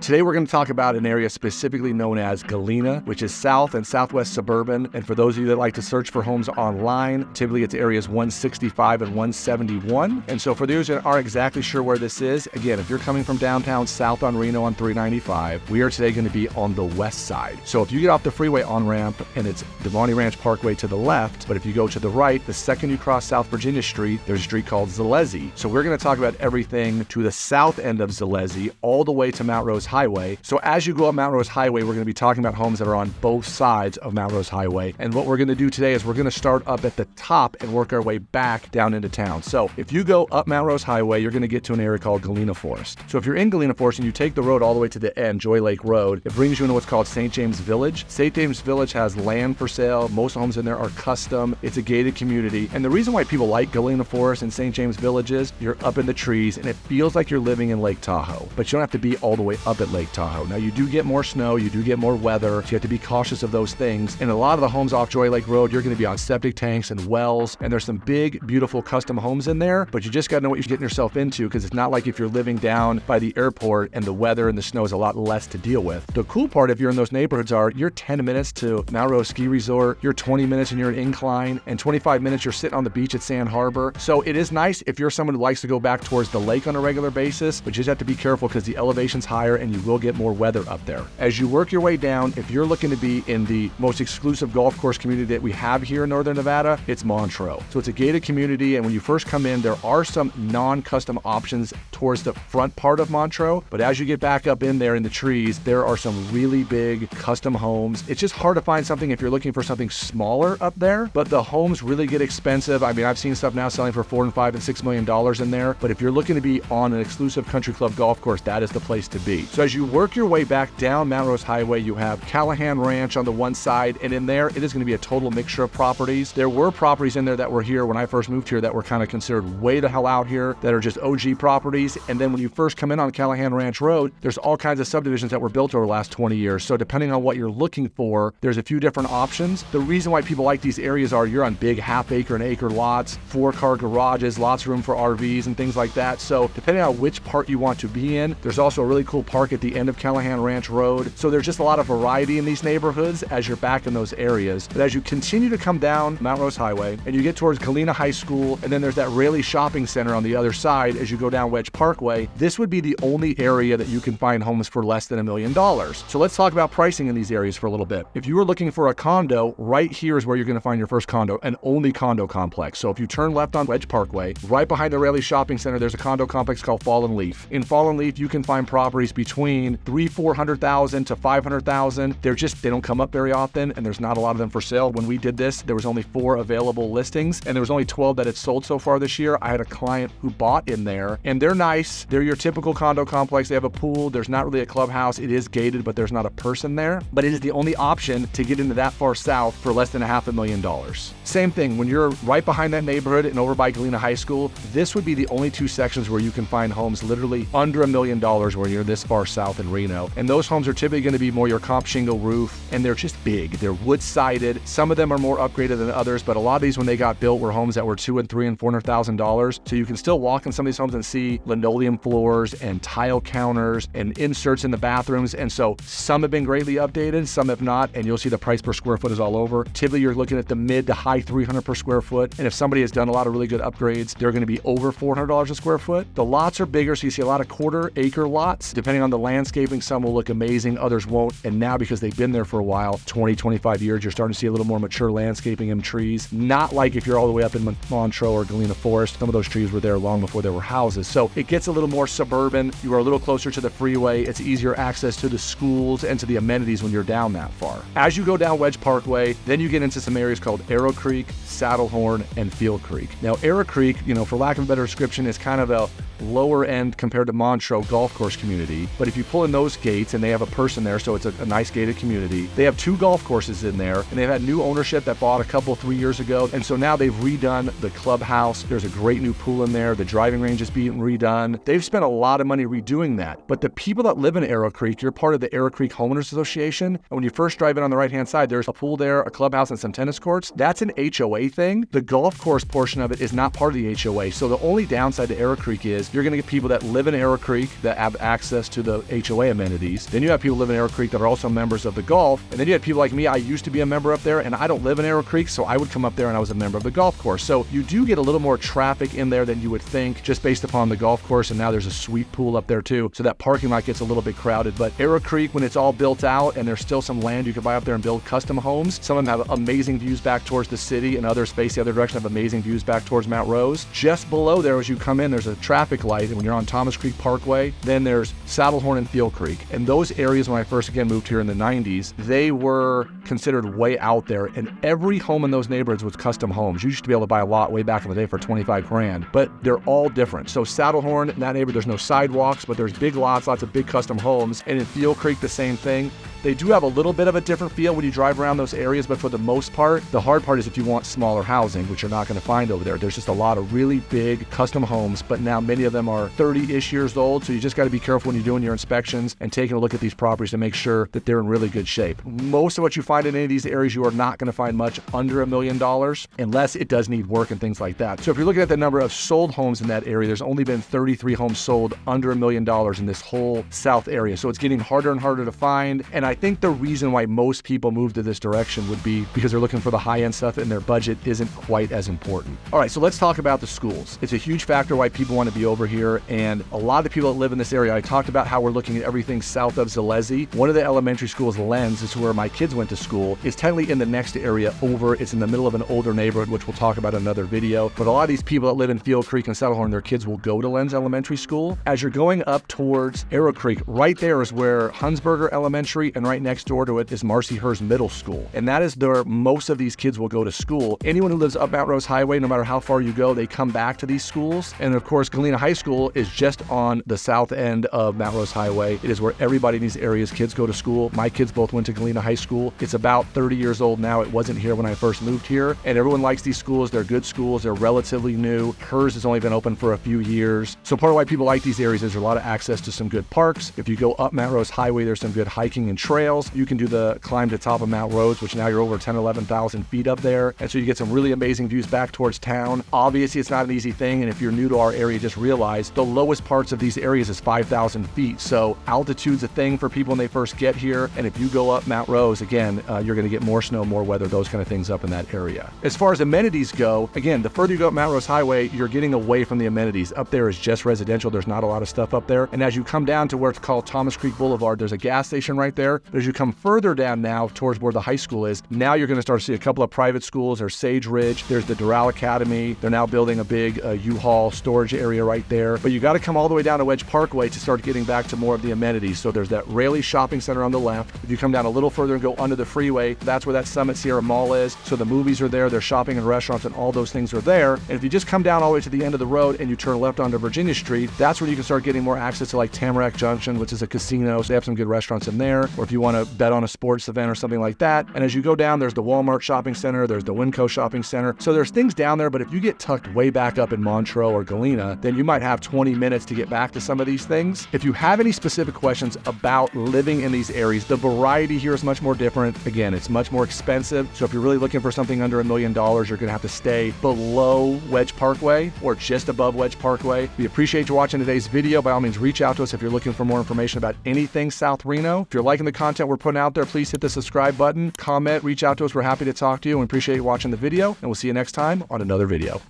Today we're going to talk about an area specifically known as Galena, which is south and southwest suburban. And for those of you that like to search for homes online, typically it's areas 165 and 171. And so for those that aren't exactly sure where this is, again, if you're coming from downtown south on Reno on 395, we are today going to be on the west side. So if you get off the freeway on-ramp and it's Damonte Ranch Parkway to the left, but if you go to the right, the second you cross South Virginia Street, there's a street called Zolezzi. So we're going to talk about everything to the south end of Zolezzi all the way to Mount Rose Highway. So as you go up Mount Rose Highway, we're going to be talking about homes that are on both sides of Mount Rose Highway. And what we're going to do today is we're going to start up at the top and work our way back down into town. So if you go up Mount Rose Highway, you're going to get to an area called Galena Forest. So if you're in Galena Forest and you take the road all the way to the end, Joy Lake Road, it brings you into what's called St. James Village. St. James Village has land for sale. Most homes in there are custom. It's a gated community. And the reason why people like Galena Forest and St. James Village is you're up in the trees and it feels like you're living in Lake Tahoe, but you don't have to be all the way up at Lake Tahoe. Now you do get more snow, you do get more weather, so you have to be cautious of those things. And a lot of the homes off Joy Lake Road, you're going to be on septic tanks and wells, and there's some big, beautiful custom homes in there, but you just got to know what you're getting yourself into, because it's not like if you're living down by the airport and the weather and the snow is a lot less to deal with. The cool part, if you're in those neighborhoods, are you're 10 minutes to Mount Rose Ski Resort, you're 20 minutes and you're an incline, and 25 minutes you're sitting on the beach at Sand Harbor. So it is nice if you're someone who likes to go back towards the lake on a regular basis, but you just have to be careful because the elevation's higher and you will get more weather up there. As you work your way down, if you're looking to be in the most exclusive golf course community that we have here in Northern Nevada, it's Montreux. So it's a gated community, and when you first come in, there are some non-custom options towards the front part of Montreux, but as you get back up in there in the trees, there are some really big custom homes. It's just hard to find something if you're looking for something smaller up there, but the homes really get expensive. I mean, I've seen stuff now selling for $4 and $5 and $6 million in there, but if you're looking to be on an exclusive country club golf course, that is the place to be. So as you work your way back down Mount Rose Highway, you have Callahan Ranch on the one side, and in there, it is going to be a total mixture of properties. There were properties in there that were here when I first moved here that were kind of considered way the hell out here, that are just OG properties. And then when you first come in on Callahan Ranch Road, there's all kinds of subdivisions that were built over the last 20 years. So depending on what you're looking for, there's a few different options. The reason why people like these areas are you're on big half-acre and acre lots, 4-car garages, lots of room for RVs and things like that. So depending on which part you want to be in, there's also a really cool park at the end of Callahan Ranch Road. So there's just a lot of variety in these neighborhoods as you're back in those areas. But as you continue to come down Mount Rose Highway and you get towards Galena High School, and then there's that Raleigh Shopping Center on the other side as you go down Wedge Parkway, this would be the only area that you can find homes for less than $1 million. So let's talk about pricing in these areas for a little bit. If you were looking for a condo, right here is where you're going to find your first condo, an only condo complex. So if you turn left on Wedge Parkway, right behind the Raleigh Shopping Center, there's a condo complex called Fallen Leaf. In Fallen Leaf, you can find properties between $300,000 to $500,000. They don't come up very often, and there's not a lot of them for sale. When we did this, there was only 4 available listings, and there was only 12 that had sold so far this year. I had a client who bought in there, and they're nice. They're your typical condo complex. They have a pool. There's not really a clubhouse. It is gated, but there's not a person there. But it is the only option to get into that far south for less than $500,000. Same thing, when you're right behind that neighborhood and over by Galena High School, this would be the only 2 sections where you can find homes literally under $1 million where you're this far south in Reno. And those homes are typically going to be more your comp shingle roof, and they're just big. They're wood-sided. Some of them are more upgraded than others, but a lot of these, when they got built, were homes that were $200,000 and $300,000 and $400,000. So you can still walk in some of these homes and see linoleum floors and tile counters and inserts in the bathrooms. And so some have been greatly updated, some have not, and you'll see the price per square foot is all over. Typically, you're looking at the mid to high $300 per square foot. And if somebody has done a lot of really good upgrades, they're going to be over $400 a square foot. The lots are bigger, so you see a lot of quarter-acre lots. Depending on the landscaping, some will look amazing, others won't. And now, because they've been there for a while, 20, 25 years, you're starting to see a little more mature landscaping and trees. Not like if you're all the way up in Montreux or Galena Forest. Some of those trees were there long before there were houses. So it gets a little more suburban. You are a little closer to the freeway. It's easier access to the schools and to the amenities when you're down that far. As you go down Wedge Parkway, then you get into some areas called Arrowcreek, Saddlehorn, and Field Creek. Now, Arrowcreek, for lack of a better description, is kind of a lower end compared to Montreux golf course community. But if you pull in those gates, and they have a person there, so it's a nice gated community. They have 2 golf courses in there, and they've had new ownership that bought a couple 3 years ago. And so now they've redone the clubhouse. There's a great new pool in there. The driving range is being redone. They've spent a lot of money redoing that. But the people that live in Arrowcreek, you're part of the Arrowcreek Homeowners Association. And when you first drive in on the right-hand side, there's a pool there, a clubhouse, and some tennis courts. That's an HOA thing. The golf course portion of it is not part of the HOA. So the only downside to Arrowcreek is you're going to get people that live in Arrowcreek that have access to the HOA amenities. Then you have people who live in Arrowcreek that are also members of the golf. And then you have people like me. I used to be a member up there, and I don't live in Arrowcreek, so I would come up there and I was a member of the golf course. So you do get a little more traffic in there than you would think just based upon the golf course. And now there's a sweet pool up there too. So that parking lot gets a little bit crowded. But Arrowcreek, when it's all built out and there's still some land you can buy up there and build custom homes, some of them have amazing views back towards the city, and others face the other direction, have amazing views back towards Mount Rose. Just below there, as you come in, there's a traffic light, and when you're on Thomas Creek Parkway, then there's Saddlehorn and Field Creek. And those areas, when I first again moved here in the 90s, they were considered way out there, and every home in those neighborhoods was custom homes. You used to be able to buy a lot way back in the day for 25 grand, but they're all different. So Saddlehorn, in that neighborhood, there's no sidewalks, but there's big lots, lots of big custom homes. And in Field Creek, the same thing. They do have a little bit of a different feel when you drive around those areas, but for the most part, the hard part is if you want smaller housing, which you're not going to find over there. There's just a lot of really big custom homes, but now many of them are 30-ish years old, so you just got to be careful when you're doing your inspections and taking a look at these properties to make sure that they're in really good shape. Most of what you find in any of these areas, you are not going to find much under $1 million unless it does need work and things like that. So if you're looking at the number of sold homes in that area, there's only been 33 homes sold under $1 million in this whole south area. So it's getting harder and harder to find, and I think the reason why most people move to this direction would be because they're looking for the high-end stuff and their budget isn't quite as important. All right, so let's talk about the schools. It's a huge factor why people want to be over here, and a lot of the people that live in this area, I talked about how we're looking at everything south of Zolezzi. One of the elementary schools, Lens, is where my kids went to school. It's technically in the next area over. It's in the middle of an older neighborhood, which we'll talk about in another video. But a lot of these people that live in Field Creek and Saddlehorn, their kids will go to Lens Elementary School. As you're going up towards Arrowcreek, right there is where Hunsberger Elementary, and right next door to it is Marcy Hers Middle School. And that is where most of these kids will go to school. Anyone who lives up Mount Rose Highway, no matter how far you go, they come back to these schools. And of course, Galena High School is just on the south end of Mount Rose Highway. It is where everybody in these areas, kids go to school. My kids both went to Galena High School. It's about 30 years old now. It wasn't here when I first moved here. And everyone likes these schools. They're good schools. They're relatively new. Hers has only been open for a few years. So part of why people like these areas is there's a lot of access to some good parks. If you go up Mount Rose Highway, there's some good hiking and trails. You can do the climb to top of Mount Rose, which now you're over 10, 11,000 feet up there. And so you get some really amazing views back towards town. Obviously, it's not an easy thing. And if you're new to our area, just realize the lowest parts of these areas is 5,000 feet. So altitude's a thing for people when they first get here. And if you go up Mount Rose, again, you're going to get more snow, more weather, those kind of things up in that area. As far as amenities go, again, the further you go up Mount Rose Highway, you're getting away from the amenities. Up there is just residential. There's not a lot of stuff up there. And as you come down to where it's called Thomas Creek Boulevard, there's a gas station right there. But as you come further down now towards where the high school is, now you're going to start to see a couple of private schools. There's Sage Ridge, there's the Doral Academy. They're now building a big U-Haul storage area right there. But you got to come all the way down to Wedge Parkway to start getting back to more of the amenities. So there's that Raleigh Shopping Center on the left. If you come down a little further and go under the freeway, that's where that Summit Sierra Mall is. So the movies are there, there's shopping and restaurants, and all those things are there. And if you just come down all the way to the end of the road and you turn left onto Virginia Street, that's where you can start getting more access to like Tamarack Junction, which is a casino. So they have some good restaurants in there. Or if you want to bet on a sports event or something like that. And as you go down, there's the Walmart Shopping Center, there's the Winco Shopping Center. So there's things down there, but if you get tucked way back up in Montreux or Galena, then you might have 20 minutes to get back to some of these things. If you have any specific questions about living in these areas, the variety here is much more different. Again, it's much more expensive. So if you're really looking for something under $1 million, you're going to have to stay below Wedge Parkway or just above Wedge Parkway. We appreciate you watching today's video. By all means, reach out to us if you're looking for more information about anything South Reno. If you're liking the content we're putting out there, please hit the subscribe button, comment, reach out to us. We're happy to talk to you, and we appreciate you watching the video, and we'll see you next time on another video.